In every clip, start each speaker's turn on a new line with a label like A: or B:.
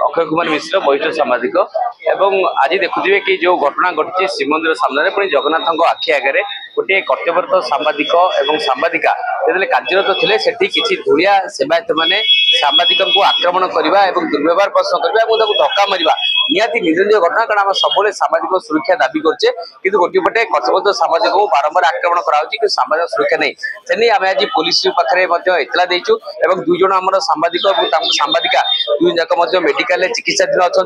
A: अक्षय कुमार मिश्र वरिष्ठ सामाजिक एवं आज देखुए कि जो घटना घटी श्रीमंदिर सामने पुणी जगन्नाथ आखि आगे गोटे कर्तव्यरत सांबादिक और सांबादिका जो कार्यरत थे सेठी किसी धूलिया सेवायत मैंने सांबादिक आक्रमण करने और दुर्व्यवहार प्रश्न करने धक्का मारा निहाती निंदनीय घटना कारण आम सब सामाजिक सुरक्षा दाबी करछे किंतु गोटे पटे कर्तव्यरत सामाजिक को बारंबार आक्रमण कराउछि कि सामाजिक सुरक्षा नहीं से आम आज पुलिस पाखे इतला देचु और दुई जन आम सांबादिक और सांबादिका दुई जाक मेडिकल चिकित्साधीन अच्छा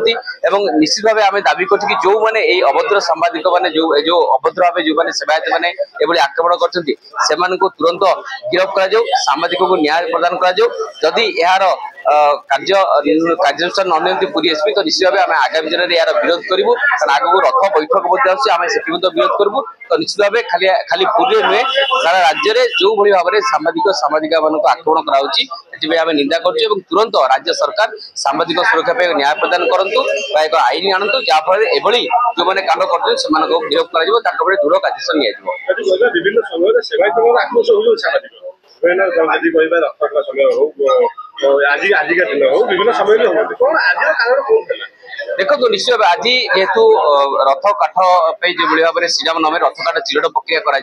A: निश्चित भाव आम दाबी कर जो मैंने अभद्र सांबादिक मैंने जो अभद्र भाव जो मैंने सेवायत मैंने ये आक्रमण कर तुरंत गिरफ्त कर सामाजिक को न्याय प्रदान करी यार कार्यानुष्ठान न पुरी एसपी तो निश्चित भाव आम आगामी दिन में यार विरोध करूँ कारण आगे रथ बैठक विरोध करूँ तो निश्चित भाव खाली खाली पुरी नुहे सारा राज्य में जो भाव में सांबादिक सांबादिका आक्रमण कराई आम निंदा कर तुरंत राज्य सरकार सांबादिक सुरक्षा न्याय प्रदान करूँ एक आईन आणतु जहाँफल एभली जो मैंने कांड कर गिरफ्त कर दृढ़ कार्यानुष्ठान
B: विभिन्न समय
A: देखो निश्चय आज जेहेतु रथ काठ जो भाव में श्रीराम नाम रथ काठ चिरट प्रक्रिया कर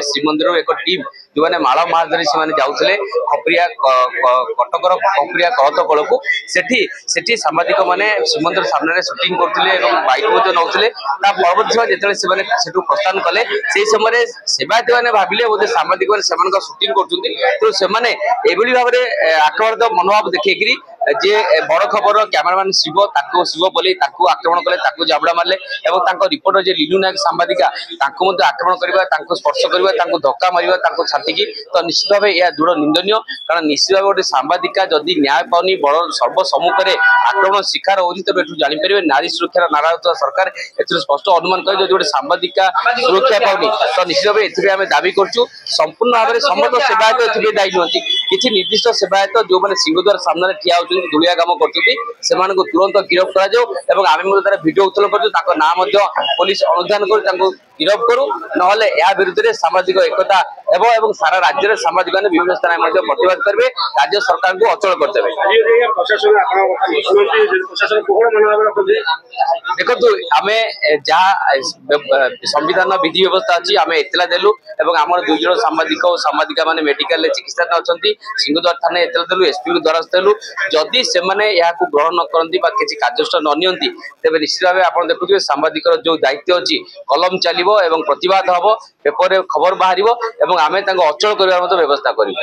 A: श्रीमंदिर एक टीम जो मैंने माला महाधरी से जाऊे खपरिया कटकर खपरिया कलत कल को सेठी सांबादिक मैंने श्रीमंदिर सामने सुटिंग करते बाइक नौले परवर्त समय जो प्रस्थान कले से समय सेवायत मैंने भाविले बोधे सांबादिक मैंने सुटिंग कर भाव में आक्रमण मनोभाव देखिए जे बड़ खबर कैमरामैन शिव शिव बोले आक्रमण कले जाबड़ा मारे और रिपोर्टर जे लीलू नायक सांबादिका आक्रमण करवा स्पर्श करवा धक्का मार छाती तो निश्चित भाव यह दृढ़ निंदनीय कारण निश्चित भाव गोटे सांबादिका जदि न्याय पाऊनी बड़ सर्वसम्मुख में आक्रमण शिकार होती तेज एठू जापर नारी सुरक्षा नारा सरकार स्पष्ट अनुमान कर गोटे सांबादिका सुरक्षा पाऊनी तो निश्चित भाव एम दाबी करूँ संपूर्ण भाव में समस्त सेवायत दायी नुहति किसी निर्दिष्ट सेवायत जो मैंने सिंहद्वार सामने ठिया होती धूलिया काम कर तुरंत गिरफ्त कर आम भिडियो उत्तोलन कर ना पुलिस अनुधान कर गिरफ्त करूँ ना विरुद्ध में सामाजिक एकता एवं सारा राज्य में सामाजिक विभिन्न स्थान प्रतिवाद करेंगे राज्य सरकार को अचल करदे। देखो आम जहाँ संविधान विधि व्यवस्था अच्छी आम एतला देलु आम दुई जन सांबादिक और सांबादिका मैंने मेडिकल चिकित्सा अच्छा सिंहद्वार थाना एतला देलु एसपी को द्वारस्थ हेलु जदि से ग्रहण न करती किसी कार्यानुष्ठान न नियंती तेज निश्चित भाव आप देखुए सांबादिक जो दायित्व अच्छी कलम चलो प्रतिवाद हम पेपर खबर बाहर आम अचल करने व्यवस्था करूँ।